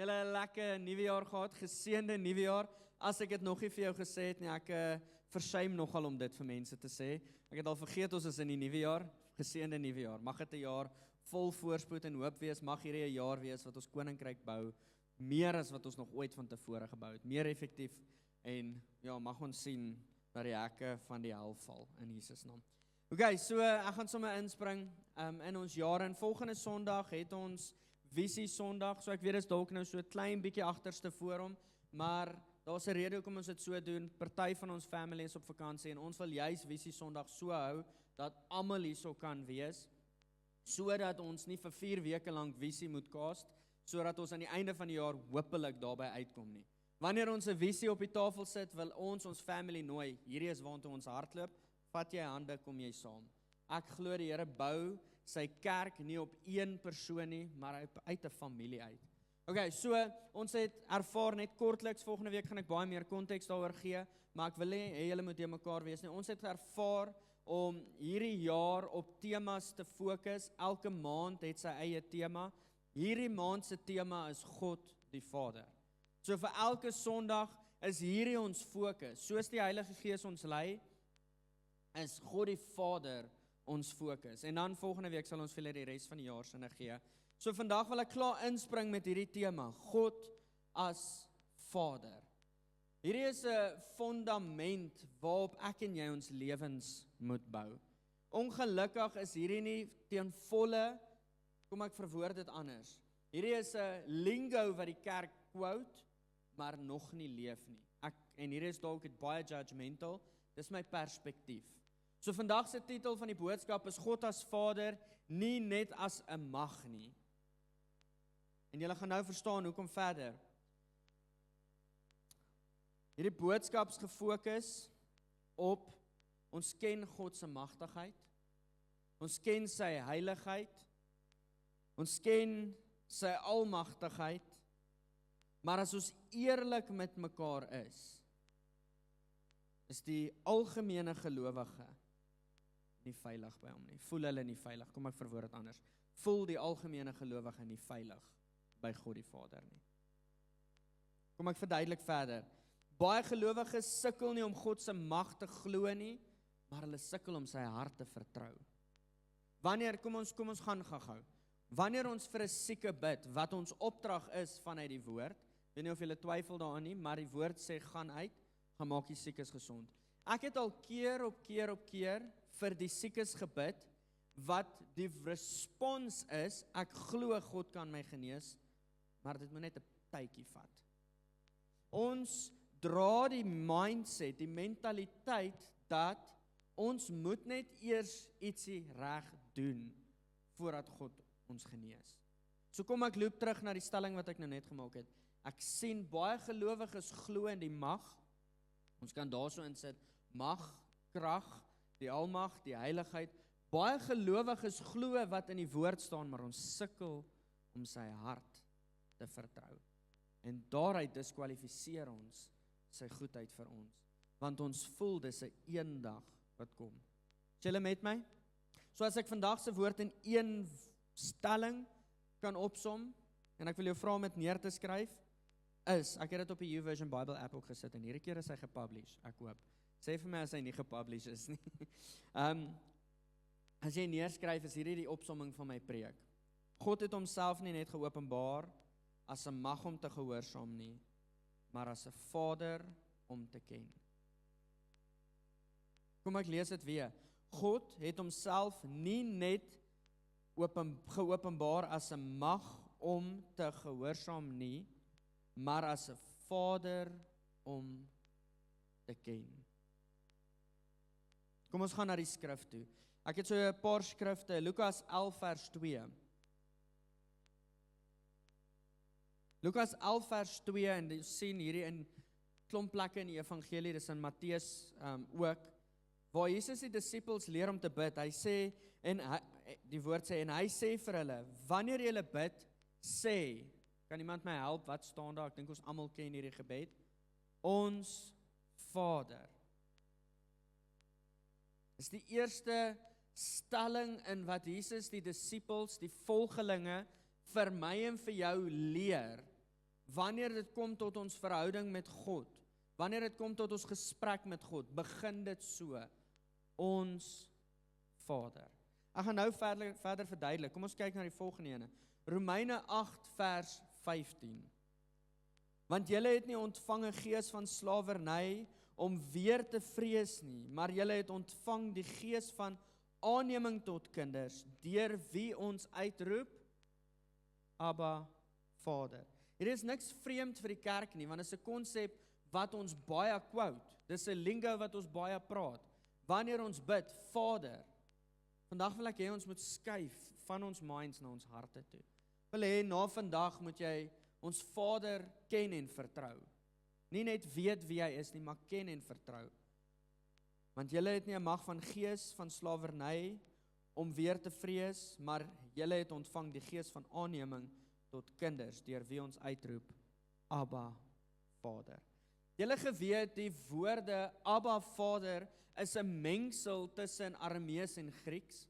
julle 'n lekker nuwe jaar gehad, geseënde nuwe jaar. As ek dit nog nie vir jou gesê het nie, ek versuim nogal om dit vir mense te sê. Ek het al vergeet ons is in die nuwe jaar, geseënde nuwe jaar. Mag dit 'n jaar vol voorspoed en hoop wees, mag hierdie 'n jaar wees wat ons koninkryk bou, meer as wat ons nog ooit van tevore gebou het, meer effektief en ja, mag ons sien dat die hekke van die hel val in Jesus naam. Okay, so ek gaan sommer inspring in ons jaar en volgende Sondag het ons Visie Sondag, so ek weet dit is dalk nou so 'n klein bietjie agterste voor hom, maar daar's 'n rede hoekom ons dit so doen. Party van ons family is op vakansie en ons wil juis Visie Sondag so hou dat almal hierso kan wees, sodat ons nie vir 4 weke lank visie moet cast, sodat ons aan die einde van die jaar hopelik daarby uitkom nie. Wanneer ons 'n visie op die tafel sit, wil ons family nooi. Hierdie is waartoe ons hardloop. Vat jy hande, kom jy saam. Ek glo die Here bou sy kerk nie op een persoon nie, maar uit 'n familie uit. Okay, so ons het ervaar net kortliks, volgende week gaan ek baie meer konteks daaroor gee, maar ek wil hê julle moet mekaar wees nie. Ons het ervaar om hierdie jaar op temas te fokus. Elke maand het sy eie tema. Hierdie maand se tema is God die Vader. So vir elke Sondag is hierdie ons fokus. Soos die Heilige Gees ons lei, is God die Vader ons fokus. En dan volgende week sal ons vir julle die res van die jaar sinne gee. So vandag wil ek klaar inspring met hierdie tema, God as Vader. Hierdie is 'n fundament waarop ek en jy ons lewens moet bou. Ongelukkig is hierdie nie ten volle, kom ek verwoord dit anders. Hierdie is 'n lingo wat die kerk quote, maar nog nie leef nie. En hierdie is dalk baie judgmental, dis my perspektief. So vandag se titel van die boodskap is God as Vader, nie net as 'n mag nie. En julle gaan nou verstaan hoekom verder. Hierdie boodskap is gefokus op ons ken God se magtigheid. Ons ken sy heiligheid. Ons ken sy almagtigheid. Maar as ons eerlik met mekaar is die algemene gelowige nie veilig by hom nie. Voel hulle nie veilig. Kom ek verwoord dit anders. Voel die algemene gelowige nie veilig by God die Vader nie. Kom ek verduidelik verder. Baie gelowiges sukkel nie om God se mag te glo nie, maar hulle sukkel om sy hart te vertrou. Wanneer, kom ons gaan gou. Wanneer ons vir 'n sieke bid, wat ons opdrag is vanuit die woord, weet nie of julle twyfel daaraan nie, maar die woord sê gaan uit, gaan maak die siekes gesond. Ek het al keer op keer vir die siekes gebid, wat die respons is, ek glo God kan my genees, maar dit moet net 'n tydjie vat. Ons dra die mindset, die mentaliteit, dat ons moet net eers ietsie reg doen, voordat God ons genees. So kom ek loop terug na die stelling wat ek nou net gemaak het. Ek sien baie gelowiges glo in die mag, ons kan daarso insit, mag, krag, die almag, die heiligheid. Baie gelowiges glo wat in die woord staan, maar ons sukkel om sy hart te vertrou. En daaruit diskwalifiseer ons sy goedheid vir ons, want ons voel dis 'n eendag wat kom. Is julle met my? So as ek vandag se woord in een stelling kan opsom, en ek wil jou vra om dit neer te skryf, ek het dit op die YouVersion Bible app ook gesit, en hierdie keer is hy gepublish, ek hoop. Sê vir my as hy nie gepublish is nie. As jy neerskryf, is hierdie die opsomming van my preek. God het homself nie net geopenbaar as 'n mag om te gehoorsaam nie, maar as 'n Vader om te ken. Kom ek lees dit weer. God het homself nie net geopenbaar as 'n mag om te gehoorsaam nie, maar as 'n Vader om te ken. Kom ons gaan na die skrif toe. Ek het so 'n paar skrifte, Lukas 11 vers 2. Lukas 11 vers 2, en jy sien hierdie in klomp plekke in die evangelie, dis in Matteus ook, waar Jesus die disippels leer om te bid. Hy sê, die woord sê, en hy sê vir hulle, wanneer julle bid, sê, kan iemand my help, wat staan daar? Ek dink ons almal ken hierdie gebed. Ons Vader. Dis die eerste stelling in wat Jesus die disippels, die volgelinge, vir my en vir jou leer, wanneer dit kom tot ons verhouding met God, wanneer dit kom tot ons gesprek met God, begin dit so, ons Vader. Ek gaan nou verder verduidelik, kom ons kyk na die volgende ene, Romeine 8 vers 15. Want julle het nie ontvang 'n gees van slawerny om weer te vrees nie, maar julle het ontvang die gees van aanneming tot kinders, deur wie ons uitroep, Abba, Vader. Hier is niks vreemd vir die kerk nie, want dit is 'n konsep wat ons baie quote. Dis 'n lingo wat ons baie praat. Wanneer ons bid, Vader, vandag wil ek hê ons moet skuif van ons minds na ons harte toe. Wil hê na vandag moet jy ons Vader ken en vertrou. Nie net weet wie hy is nie, maar ken en vertrou. Want julle het nie 'n mag van gees van slawerny om weer te vrees, maar julle het ontvang die gees van aanneming tot kinders, deur wie ons uitroep, Abba, Vader. Julle geweet, die woorde Abba, Vader is 'n mengsel tussen Aramees en Grieks.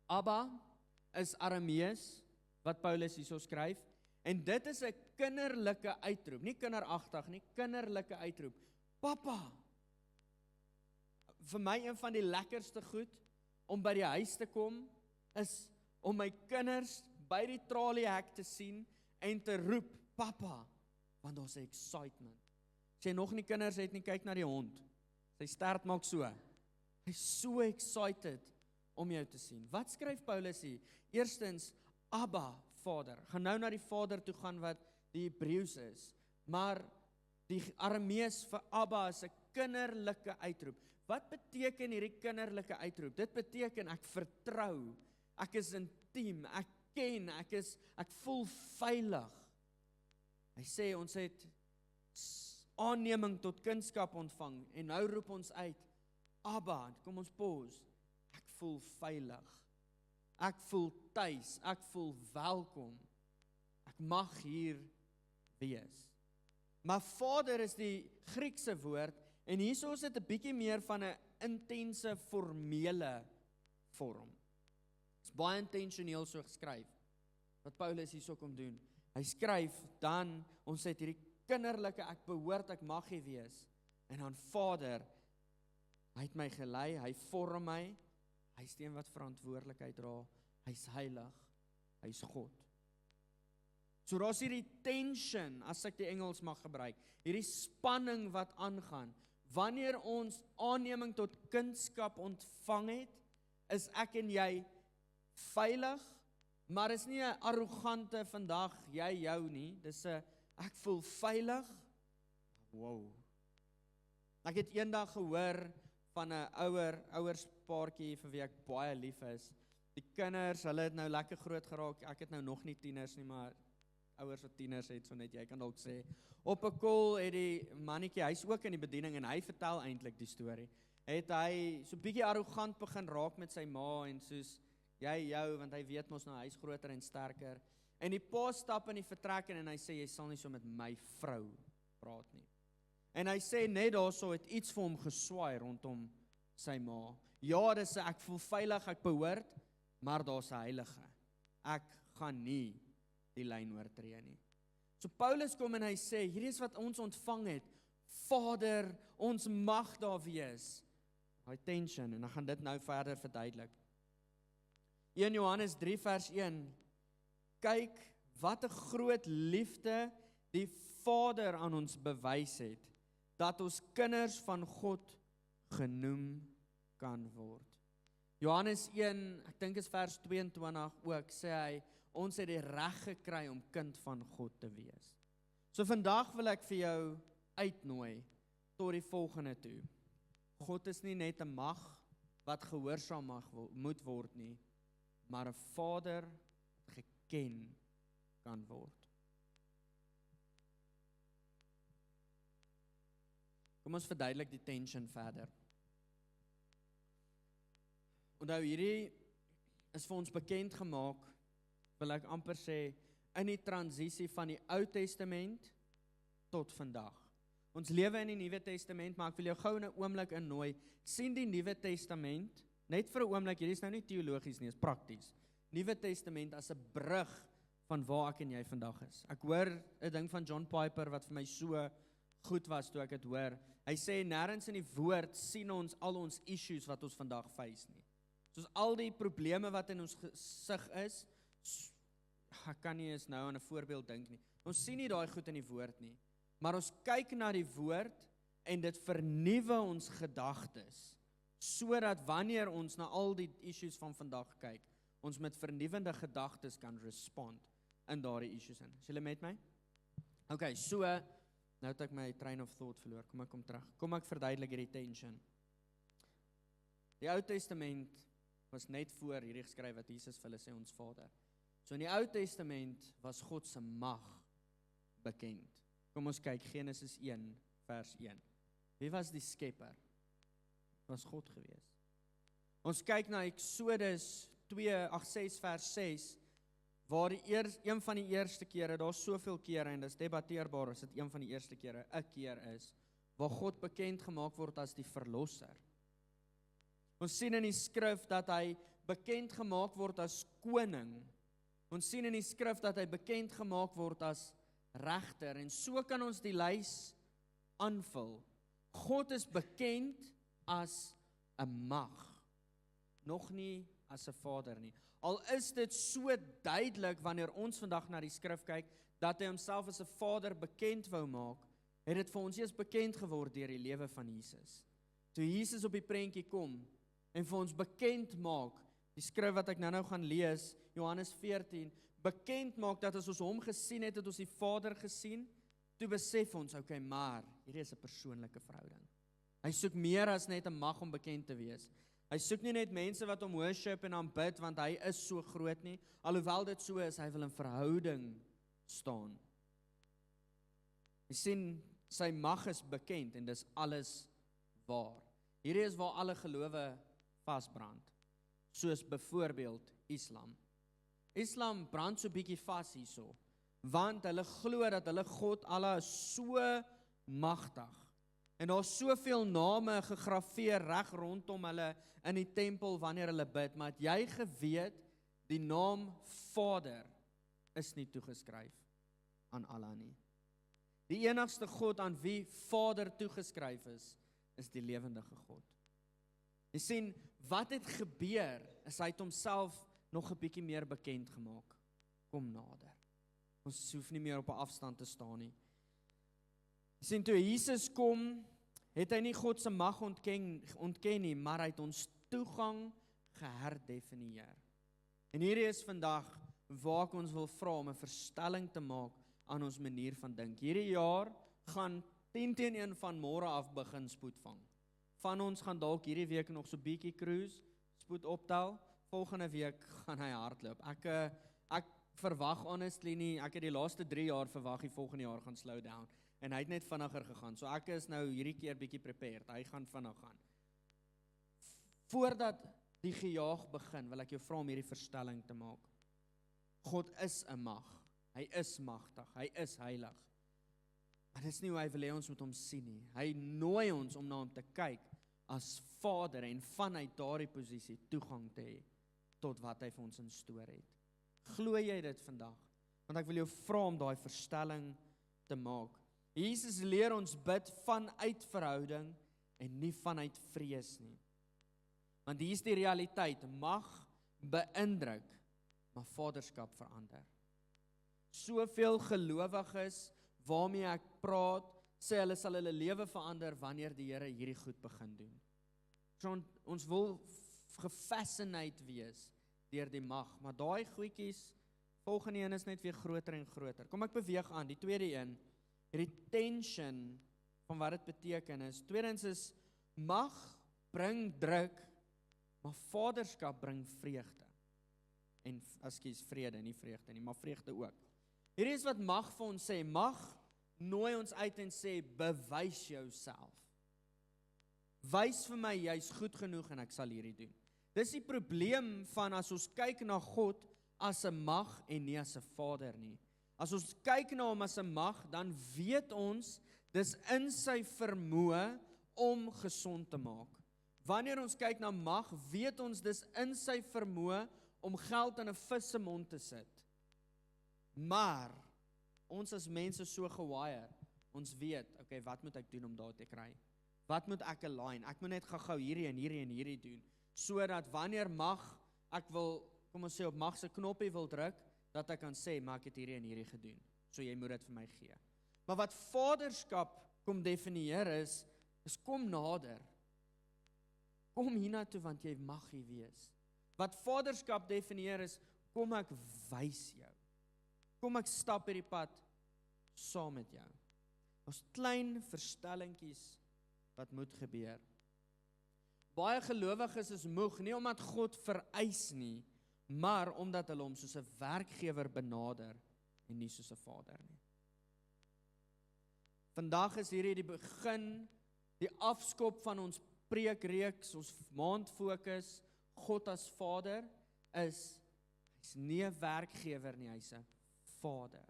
Abba is Aramees, wat Paulus hierso skryf, en dit is 'n kinderlike uitroep, nie kinderagtig nie, kinderlike uitroep. Papa! Vir my een van die lekkerste goed om by die huis te kom, is om my kinders by die traliehek te sien en te roep, Papa, want daar's 'n excitement. As jy nog nie kinders het nie, kyk na die hond. Sy stert maak so. Hy's so excited om jou te sien. Wat skryf Paulus hier? Eerstens, Abba, Vader. Gaan nou na die Vader toe gaan wat die Hebreëus is. Maar die Aramees vir Abba is 'n kinderlike uitroep. Wat beteken hierdie kinderlike uitroep? Dit beteken ek vertrou, ek is intiem, ek ken, ek voel veilig. Hy sê ons het aanneming tot kindskap ontvang en nou roep ons uit, Abba, kom ons pause, ek voel veilig, ek voel tuis, ek voel welkom, ek mag hier wees. Maar Vader is die Griekse woord, en hierso is dit 'n bietjie meer van 'n intense formele vorm. Dit is baie intentioneel so geskryf, wat Paulus hierso kom doen. Hy skryf dan, ons het hierdie kinderlike, ek behoort, ek mag hier wees, en dan Vader, hy het my gelei, hy vorm my, hy is die een wat verantwoordelikheid dra, hy's heilig, hy's God. So daar's hierdie tension, as ek die Engels mag gebruik, hierdie spanning wat aangaan. Wanneer ons aanneming tot kindskap ontvang het, is ek en jy veilig, maar is nie 'n arrogante vandag, jy jou nie, dis 'n ek voel veilig. Wow. Ek het eendag gehoor van 'n ouerspaartjie vir wie ek baie lief is. Die kinders, hulle het nou lekker groot geraak, ek het nou nog nie tieners nie, maar ouers wat tieners het, so net jy kan dalk sê. Op 'n call het die mannetjie, hy's ook in die bediening en hy vertel eintlik die storie. Het hy so bietjie arrogant begin raak met sy ma en soos jy jou, want hy weet mos nou hy's groter en sterker. En die pa stap in die vertrek en hy sê jy sal nie so met my vrou praat nie. En hy sê net daarso het iets vir hom geswaai rondom sy ma. Ja, dis ek voel veilig, ek behoort, maar daar's 'n heilige. Ek gaan nie die lyn oortree nie. So Paulus kom en hy sê, hierdie is wat ons ontvang het, Vader, ons mag daar wees. Hy tension, en dan gaan dit nou verder verduidelik. 1 Johannes 3 vers 1, kyk wat 'n groot liefde die Vader aan ons bewys het, dat ons kinders van God genoem kan word. Johannes 1, ek dink is vers 22 ook, sê hy, ons het die reg gekry om kind van God te wees. So vandag wil ek vir jou uitnooi tot die volgende toe. God is nie net 'n mag wat gehoorsaam moet word nie, maar 'n Vader wat geken kan word. Kom ons verduidelik die tension verder. Onthou, hierdie is vir ons bekend gemaak, wil ek amper sê, in die transisie van die Ou Testament tot vandag. Ons lewe in die Nuwe Testament, maar ek wil jou gou in 'n oomblik innooi, sien die Nuwe Testament, net vir 'n oomblik, hierdie is nou nie teologies nie, is prakties. Nuwe Testament as 'n brug van waar ek en jy vandag is. Ek hoor 'n ding van John Piper wat vir my so goed was toe ek dit hoor. Hy sê nêrens in die woord sien ons al ons issues wat ons vandag face nie. Soos al die probleme wat in ons gesig is, ek kan nie eens nou aan 'n voorbeeld dink nie. Ons sien nie daai goed in die woord nie, maar ons kyk na die woord en dit vernuwe ons gedagtes, sodat wanneer ons na al die issues van vandag kyk, ons met vernuwende gedagtes kan respond in daardie issues in. Is julle met my? Okay, so, nou het ek my train of thought verloor, kom terug. Kom ek verduidelik hierdie tension. Die Ou Testament was net voor hierdie geskryf wat Jesus vir hulle sê ons Vader. So in die Ou Testament was God se mag bekend. Kom ons kyk Genesis 1 vers 1. Wie was die skepper? Was God gewees. Ons kyk na Exodus 6 vers 6, waar een van die eerste kere, daar's soveel kere en dis debatteerbaar as dit een van die eerste kere 'n keer is, waar God bekend gemaak word as die verlosser. Ons sien in die skrif dat hy bekend gemaak word as koning. Ons sien in die skrif dat hy bekend gemaak word as regter, en so kan ons die lys aanvul. God is bekend as 'n mag, nog nie as 'n vader nie. Al is dit so duidelik wanneer ons vandag na die skrif kyk, dat hy homself as 'n vader bekend wou maak, het dit vir ons eers bekend geword deur die lewe van Jesus. Toe Jesus op die prentjie kom en vir ons bekend maak, die skrif wat ek nou gaan lees, Johannes 14, bekend maak dat as ons hom gesien het, het ons die Vader gesien, toe besef ons, okay, maar hierdie is 'n persoonlike verhouding. Hy soek meer as net 'n mag om bekend te wees. Hy soek nie net mense wat hom worship en aanbid, want hy is so groot nie, alhoewel dit so is, hy wil in verhouding staan. Jy sien, sy mag is bekend en dis alles waar. Hierdie is waar alle gelowe vasbrand, soos byvoorbeeld Islam. Islam brand so bietjie vas hierso, want hulle glo dat hulle God Allah is so magtig. En daar is soveel name gegrafeer reg rondom hulle in die tempel wanneer hulle bid, maar het jy geweet, die naam Vader is nie toegeskryf aan Allah nie. Die enigste God aan wie Vader toegeskryf is die lewendige God. Jy sien, wat het gebeur, is hy het homself nog 'n bietjie meer bekend gemaak. Kom nader. Ons hoef nie meer op 'n afstand te staan nie. Jy sien, toe Jesus kom, het hy nie God se mag ontken nie, maar hy het ons toegang geherdefinieer. En hierdie is vandag waar ek ons wil vra om 'n verstelling te maak aan ons manier van dink. Hierdie jaar gaan 10-1 van môre af begin spoed vang. Van ons gaan dalk hierdie week nog so bietjie cruise, spoed optel, volgende week gaan hy hardloop. Ek verwag honestly nie, ek het die laaste 3 jaar verwag die volgende jaar gaan slow down, en hy het net vinniger gegaan, so ek is nou hierdie keer bietjie prepared, hy gaan vinnig gaan. Voordat die gejaag begin, wil ek jou vra om hierdie verstelling te maak. God is 'n mag, hy is magtig, hy is heilig. Maar dis nie hoe hy wil hê ons moet hom sien nie. Hy nooi ons om na hom te kyk as Vader en vanuit daardie posisie toegang te hê tot wat hy vir ons instoor het. Glo jy dit vandag? Want ek wil jou vra om daai verstelling te maak. Jesus leer ons bid vanuit verhouding en nie vanuit vrees nie. Want hier is die realiteit, mag beïndruk, maar vaderskap verander. Soveel gelowiges waarmee ek praat, sê hulle sal hulle lewe verander wanneer die Here hierdie goed begin doen. So ons wil gefascinate wees deur die mag, maar daai goedjies, volgende een is net weer groter en groter. Kom ek beweeg aan, die tweede een, retention van wat dit beteken is. Tweedens is, mag bring druk, maar vaderskap bring vreugde. En, vrede, nie vreugde nie, maar vreugde ook. Hierdie is wat mag vir ons sê, mag nooi ons uit en sê, bewys jouself. Wys vir my, jy's goed genoeg en ek sal hierdie doen. Dis die probleem van as ons kyk na God as 'n mag en nie as 'n vader nie. As ons kyk na hom as 'n mag, dan weet ons, dis in sy vermoë om gesond te maak. Wanneer ons kyk na mag, weet ons dis in sy vermoë om geld in 'n vis se mond te sit. Maar ons as mense so gewire, ons weet, okay, wat moet ek doen om daar te kry? Wat moet ek align? Ek moet net gou hierdie en hierdie en hierdie doen, sodat wanneer ek wil, kom ons sê op mag se knoppie wil druk, dat ek kan sê, maar ek het hierdie en hierdie gedoen. So jy moet dit vir my gee. Maar wat vaderskap kom definieer is kom nader. Kom hiernatoe want jy mag hier wees. Wat vaderskap definieer is, kom ek wys jou. Kom ek stap hierdie pad saam met jou. Ons klein verstellingkies wat moet gebeur. Baie gelowiges is moeg, nie omdat God vereis nie, maar omdat hulle hom soos 'n werkgewer benader en nie soos 'n vader nie. Vandag is hierdie die begin, die afskop van ons preekreeks, ons maandfokus, God as Vader, hy's nie 'n werkgewer nie, hy's 'n Vader.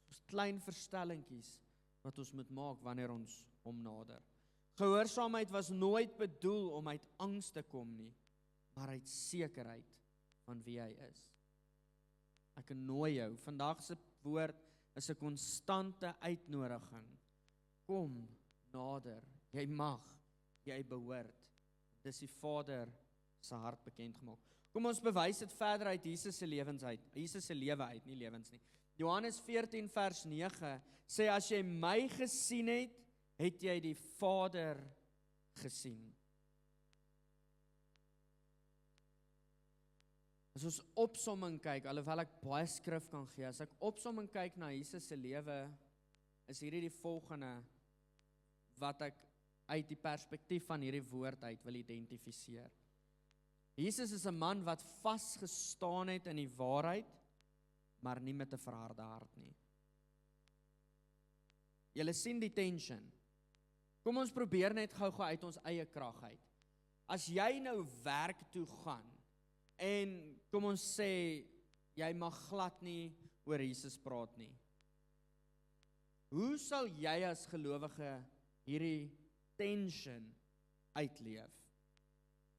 Ons klein verstellingkies wat ons moet maak wanneer ons hom nader. Gehoorsaamheid was nooit bedoel om uit angs te kom nie, maar uit sekerheid van wie hy is. Ek nooi jou, vandag se woord is 'n konstante uitnodiging. Kom nader, jy mag, jy behoort. Dis die Vader se hart bekend gemaak. Kom ons bewys dit verder uit Jesus se lewens uit. Jesus se lewe uit, nie lewens nie. Johannes 14 vers 9 sê as jy my gesien het jy die Vader gesien. As ons opsomming kyk, alhoewel ek baie skrif kan gee, as ek opsomming kyk na Jesus se lewe, is hierdie die volgende wat ek uit die perspektief van hierdie woord uit wil identifiseer. Jesus is 'n man wat vasgestaan het in die waarheid, maar nie met 'n verharde hart nie. Julle sien die tension. Kom ons probeer net gou-gou uit ons eie krag uit. As jy nou werk toe gaan, en kom ons sê, jy mag glad nie oor Jesus praat nie. Hoe sal jy as gelowige hierdie tension uitleef?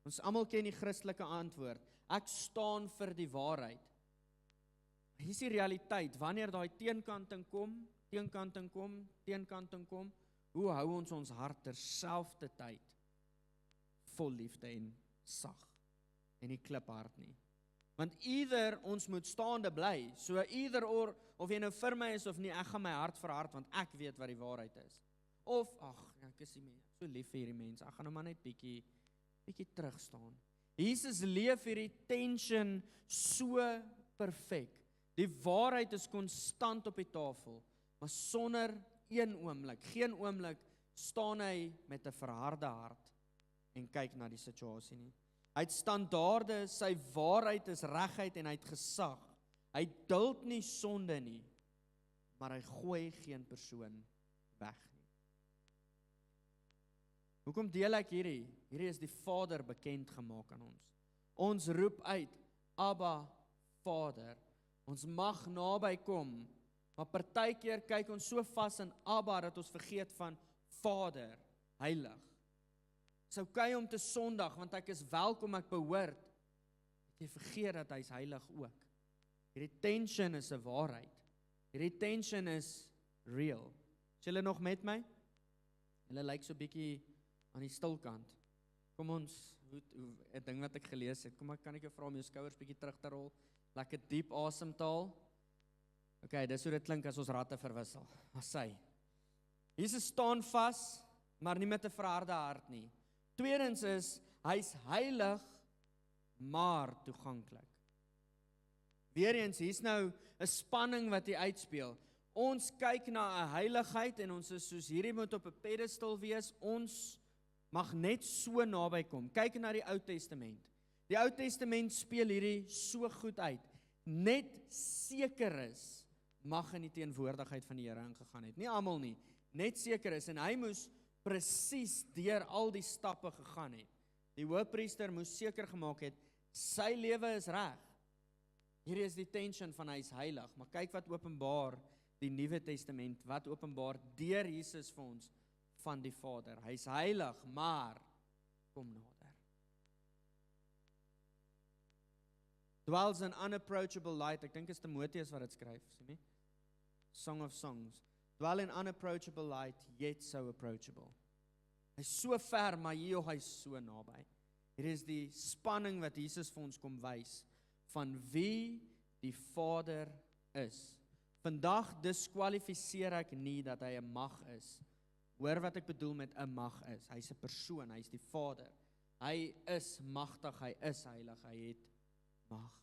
Ons almal ken die Christelike antwoord. Ek staan vir die waarheid. Hier is die realiteit, wanneer daai teenkanting kom, hoe hou ons hart terselfdertyd vol liefde en sag, en nie kliphard nie. Want either ons moet staande bly, so either or, of jy nou vir my is of nie, ek gaan my hart verhard, want ek weet wat die waarheid is. Of, ek is so lief vir hierdie mense, ek gaan nou maar net bietjie terug staan. Jesus leef hierdie tension so perfek. Die waarheid is konstant op die tafel, maar sonder geen oomblik staan hy met 'n verharde hart en kyk na die situasie nie. Hy het standaarde, sy waarheid is regheid en hy het gesag. Hy duld nie sonde nie, maar hy gooi geen persoon weg nie. Hoekom deel ek hierdie? Hierdie is die Vader bekend gemaak aan ons. Ons roep uit, Abba, Vader. Ons mag naby kom, maar partykeer kyk ons so vas in Abba dat ons vergeet van Vader, heilig. Dis okay om te sondig, want ek is welkom, ek behoort. Jy vergeet dat hy is heilig ook. Hierdie tension is 'n waarheid. Hierdie tension is real. Is julle nog met my? Julle lyk so bietjie aan die stilkant. Kom ons, 'n ding wat ek gelees het, kan ek jou vra om jou skouers bietjie terug te rol? Lekker diep asemhaal. Okay, dis hoe dit klink as ons ratte verwissel. Asy. Jesus staan vas, maar nie met 'n verharde hart nie. Tweedens is, hy's heilig, maar toeganklik. Weereens, hier's nou 'n spanning wat hier uitspeel. Ons kyk na 'n heiligheid en ons is soos hierdie moet op 'n pedestal wees. Ons mag net so naby kom. Kyk na die Ou Testament. Die Ou Testament speel hierdie so goed uit. Net seker is, mag in die teenwoordigheid van die Here ingegaan het. Nie almal nie, net seker is. En hy moes presies deur al die stappe gegaan het. Die hoofpriester moes seker gemaak het, sy lewe is reg. Hierdie is die tension van hy is heilig. Maar kyk wat openbaar die Nuwe Testament, wat openbaar deur Jesus vir ons van die Vader. Hy is heilig, maar kom nader. Dwells in unapproachable light. Ek dink is Timoteus wat dit skryf, sien jy? Song of Songs. Dwell in unapproachable light, yet so approachable. Hy's so ver, maar hier hy's so naby. Hier is die spanning wat Jesus vir ons kom wys van wie die Vader is. Vandag diskwalifiseer ek nie dat hy 'n mag is. Hoor wat ek bedoel met 'n mag is. Hy's 'n persoon, hy's die Vader. Hy is magtig, hy is heilig, hy het mag.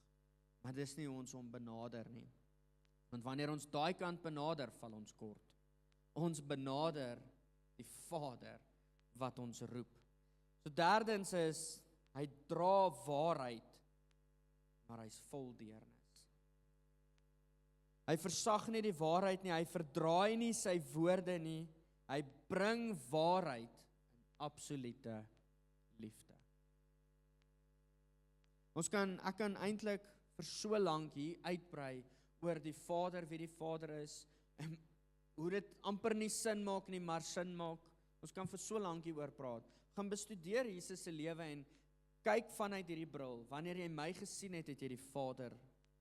Maar dis nie hoe ons hom benader nie. Want wanneer ons daai kant benader, val ons kort. Ons benader die Vader wat ons roep. So derdens is, hy dra waarheid, maar hy's vol deernis. Hy versag nie die waarheid nie, hy verdraai nie sy woorde nie, hy bring waarheid in absolute liefde. Ek kan eintlik vir so lank hier uitbrei oor die Vader, wie die Vader is, en hoe dit amper nie sin maak nie, maar sin maak. Ons kan vir so lank hieroor praat. Gaan bestudeer Jesus se lewe en kyk vanuit hierdie bril. Wanneer jy my gesien het, het jy die Vader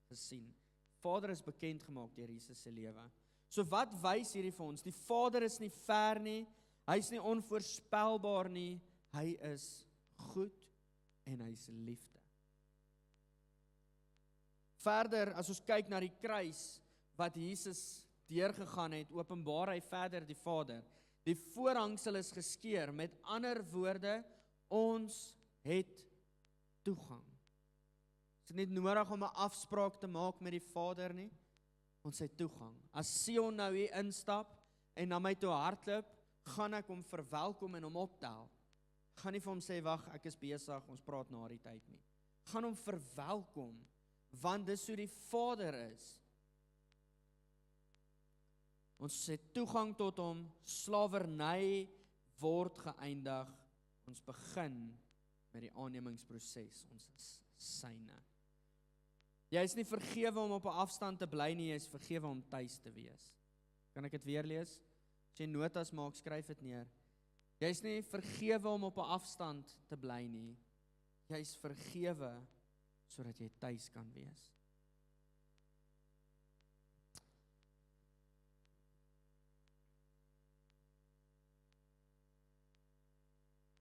gesien. Vader is bekend gemaak deur Jesus se lewe. So wat wys hierdie vir ons? Die Vader is nie ver nie, hy is nie onvoorspelbaar nie, hy is goed en hy is liefde. Verder, as ons kyk na die kruis, wat Jesus deurgegaan het, openbaar hy verder die Vader. Die voorhangsel is geskeur, met ander woorde, ons het toegang. Dit is nie nodig om 'n afspraak te maak met die Vader nie, ons het toegang. As Sion nou hier instap, en na my toe hardloop, gaan ek hom verwelkom en hom optel. Gaan nie vir hom sê, wag, ek is besig, ons praat na die tyd nie. Gaan hom verwelkom, want dis hoe die Vader is. Ons het toegang tot hom, slawerny word geëindig, ons begin met die aannemingsproses, ons is syne. Jy is nie vergewe om op 'n afstand te bly nie, jy is vergewe om tuis te wees. Kan ek dit weer lees? As jy notas maak, skryf dit neer. Jy is nie vergewe om op 'n afstand te bly nie, jy is vergewe sodat jy tuis kan wees.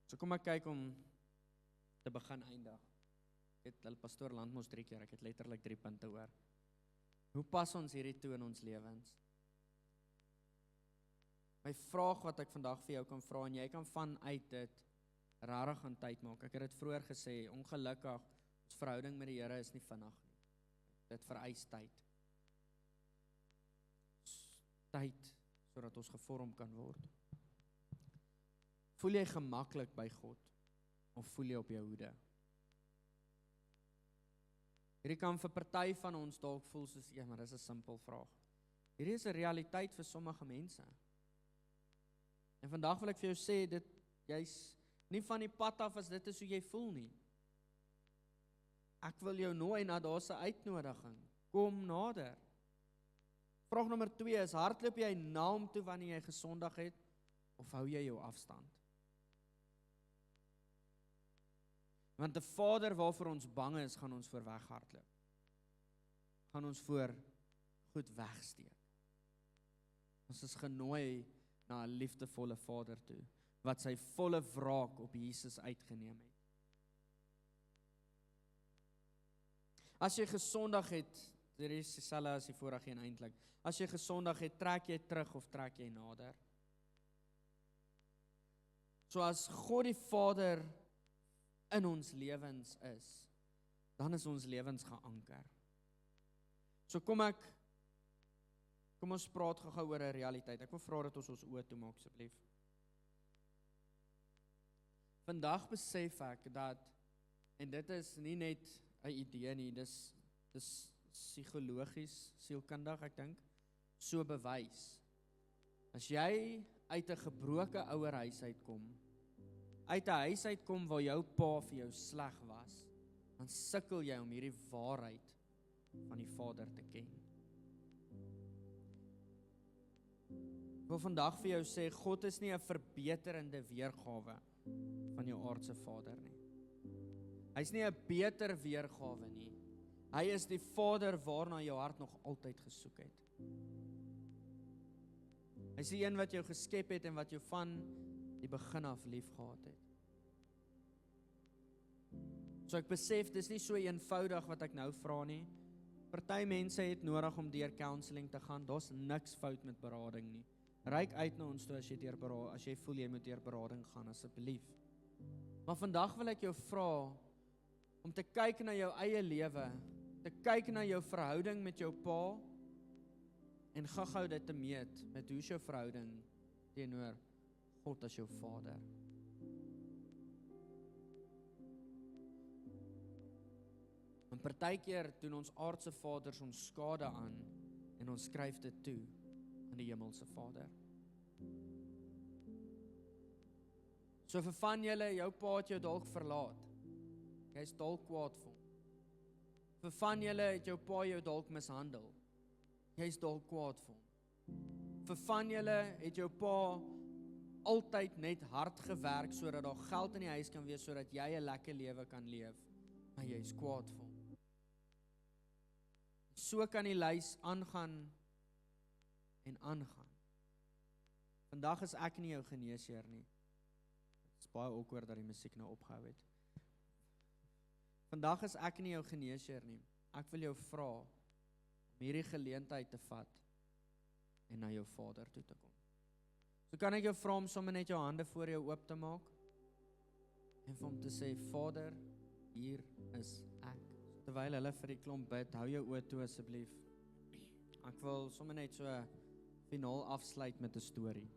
So kom ek kyk om te begin eindig. Ek het pastoor Landmos 3 keer, ek het letterlik 3 punte hoor. Hoe pas ons hierdie toe in ons lewens? My vraag wat ek vandag vir jou kan vra, en jy kan vanuit dit rarig aan tyd maak. Ek het dit vroeër gesê, ongelukkig, ons verhouding met die Here is nie vinnig nie. Dit vereis tyd. Tyd, sodat ons gevorm kan word. Voel jy gemaklik by God, of voel jy op jou hoede? Hierdie kan vir party van ons dalk voel soos, ja, maar dis 'n simpel vraag. Hierdie is 'n realiteit vir sommige mense. En vandag wil ek vir jou sê, jy's nie van die pad af as dit is hoe jy voel nie. Ek wil jou nooi na daar's 'n uitnodiging. Kom nader. Vraag nommer 2 is, hardloop jy na hom toe wanneer jy gesondig het, of hou jy jou afstand? Want 'n Vader waarvoor ons bang is, gaan ons voor weghardloop. Gaan ons voor goed wegsteek. Ons is genooi na 'n liefdevolle Vader toe, wat sy volle wraak op Jesus uitgeneem het. As jy gesondig het, dit is dieselfde as die vorige een eintlik. As jy gesondig het, trek jy terug of trek jy nader? So as God die Vader in ons lewens is, dan is ons lewens geanker. So kom ons praat gou oor 'n realiteit. Ek wil vra dat ons oë toemaak asseblief. Vandag besef ek dat, en dit is nie net 'n idee nie, dis psigologies, sielkundig, ek dink, so bewys. As jy uit 'n gebroke ouerhuis uitkom, uit 'n huis uitkom waar jou pa vir jou sleg was, dan sukkel jy om hierdie waarheid van die Vader te ken. Ek wil vandag vir jou sê, God is nie 'n verbeterende weergawe van jou aardse Vader nie. Hy's nie 'n beter weergawe nie. Hy is die Vader waarna jou hart nog altyd gesoek het. Hy is die een wat jou geskep het en wat jou van die begin af lief gehad het. So ek besef, dis nie so eenvoudig wat ek nou vra nie. Party mense het nodig om deur counselling te gaan. Daar's niks fout met berading nie. Reik uit na ons toe as jy voel jy moet deur berading gaan, asseblief. Maar vandag wil ek jou vra om te kyk na jou eie lewe, te kyk na jou verhouding met jou pa en gou dit te meet met hoe is jou verhouding teenoor God as jou Vader. En partykeer doen ons aardse vaders ons skade aan en ons skryf dit toe aan die hemelse Vader. So vir van julle, jou pa het jou dalk verlaat. Jy is dalk kwaad vir hom. Vir van julle het jou pa jou dalk mishandel. Jy is dalk kwaad vir hom. Vir van julle het jou pa altyd net hard gewerk sodat daar geld in die huis kan wees sodat jy 'n lekker lewe kan leef, maar jy is kwaad vir hom. So kan die lys aangaan en aangaan. Vandag is ek nie jou geneesheer nie. Het is baie awkward dat die musiek nou opgehou het. Vandag is ek nie jou geneesheer nie. Ek wil jou vra om hierdie geleentheid te vat en na jou Vader toe te kom. So kan ek jou vra om sommer net jou hande voor jou oop te maak en vir hom te sê, Vader, hier is ek. Terwyl hulle vir die klomp bid, hou jou oë toe asseblief. Ek wil sommer net so finaal afsluit met 'n storie.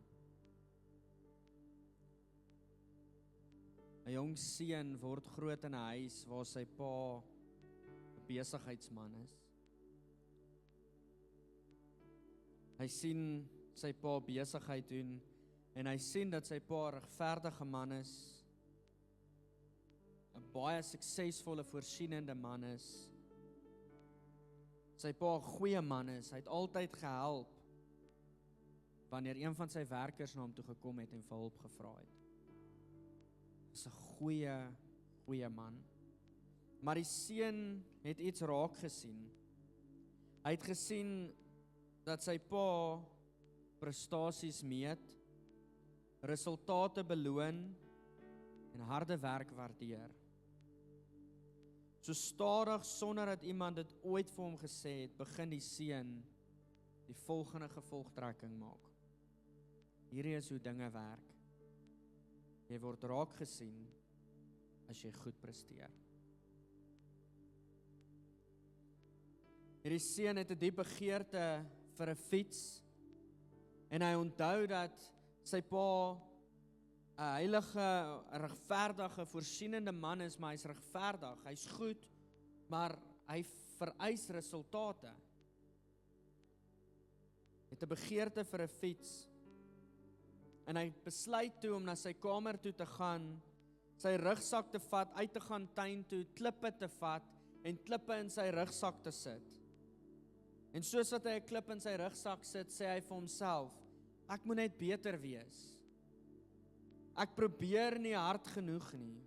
'n Jong seun word groot in 'n huis waar sy pa 'n besigheidsman is. Hy sien sy pa besigheid doen en hy sien dat sy pa 'n regverdige man is, 'n baie suksesvolle, voorsienende man is. Sy pa 'n goeie man is, hy het altyd gehelp wanneer een van sy werkers na hom toe gekom het en vir hulp gevra het. Dis 'n goeie man. Maar die seun het iets raak gesien. Hy het gesien dat sy pa prestasies meet, resultate beloon en harde werk waardeer. So stadig, sonder dat iemand dit ooit vir hom gesê het, begin die seun die volgende gevolgtrekking maak. Hierdie is hoe dinge werk. Jy word raak gesien as jy goed presteer. Hierdie seun het 'n diep begeerte vir 'n fiets en hy onthou dat sy pa 'n heilige, regverdige, voorsienende man is, maar hy's regverdig, hy's goed, maar hy vereis resultate. Hy het 'n begeerte vir 'n fiets en hy besluit toe om na sy kamer toe te gaan, sy rugsak te vat, uit te gaan tuin toe, klippe te vat en klippe in sy rugsak te sit. En soos wat hy 'n klip in sy rugsak sit, sê hy vir homself, ek moet net beter wees. Ek probeer nie hard genoeg nie.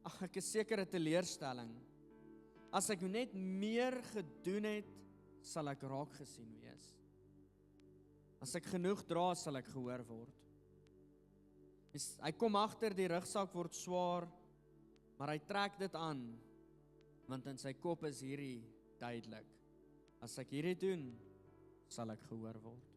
Ag, ek is seker 'n teleurstelling. As ek net meer gedoen het, sal ek raak gesien wees. As ek genoeg dra, sal ek gehoor word. Hy kom agter, die rugsak word swaar, maar hy trek dit aan, want in sy kop is hierdie duidelik. As ek hierdie doen, sal ek gehoor word.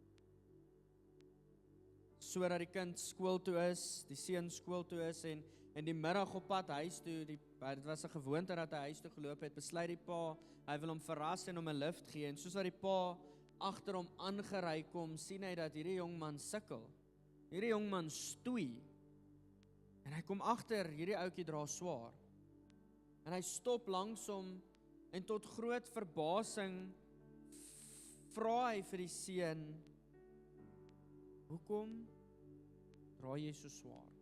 Sodat die kind skool toe is, die seun skool toe is en die middag op pad huis toe, dit was 'n gewoonte dat hy huis toe geloop het, besluit die pa, hy wil hom verras en hom 'n lift gee, en soos dat die pa agter hom aangery kom, sien hy dat hierdie jong man sukkel. Hierdie jong man stoei. En hy kom agter, hierdie ouetjie dra swaar. En hy stop langs hom en tot groot verbasing vra hy vir die seun, hoekom dra jy so swaar?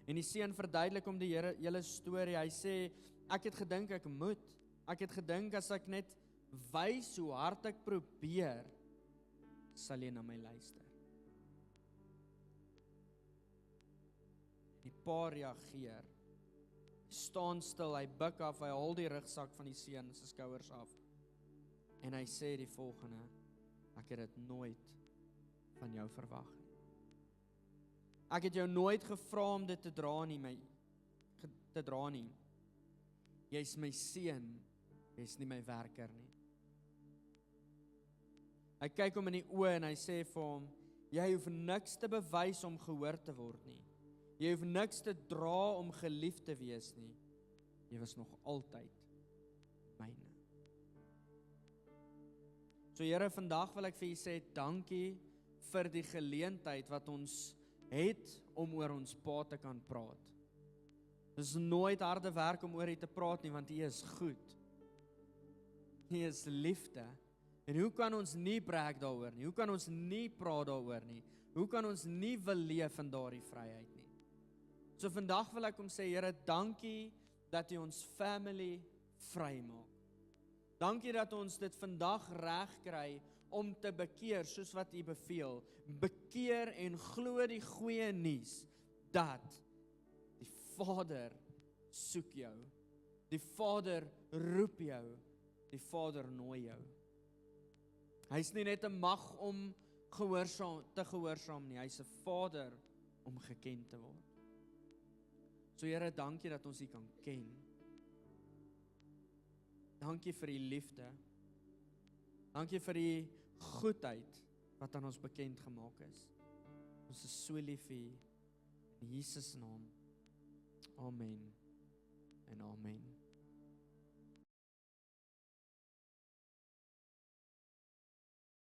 En die seun verduidelik hom die hele storie. Hy sê, ek het gedink ek moet. Ek het gedink as ek net wys hoe hard ek probeer, sal jy na my luister. Die pa reageer. Die staan stil, hy buig af, hy haal die rugsak van die seun se skouers af. En hy sê die volgende: ek het dit nooit van jou verwag nie. Ek het jou nooit gevra om dit te dra nie. Jy's my seun, jy's nie my werker nie. Hy kyk hom in die oë en hy sê vir hom: jy hoef niks te bewys om gehoor te word nie. Jy hoef niks te dra om geliefd te wees nie. Jy was nog altyd myne. So Here, vandag wil ek vir U sê, dankie vir die geleentheid wat ons het om oor ons Pa te kan praat. Dit is nooit harde werk om oor U te praat nie, want U is goed. U is liefde. En hoe kan ons nie brag daaroor nie? Hoe kan ons nie praat daaroor nie? Hoe kan ons nie wil leef in daardie vryheid nie? So vandag wil ek hom sê, Here, dankie dat U ons family vry maak. Dankie dat ons dit vandag reg kry om te bekeer soos wat U beveel. Bekeer en glo die goeie nuus dat die Vader soek jou. Die Vader roep jou. Die Vader nooi jou. Hy's nie net 'n mag om te gehoorsaam nie, hy's 'n Vader om geken te word. So Here, dankie dat ons U kan ken. Dankie vir U liefde. Dankie vir U goedheid wat aan ons bekend gemaak is. Ons is so lief vir U. In Jesus naam. Amen en amen.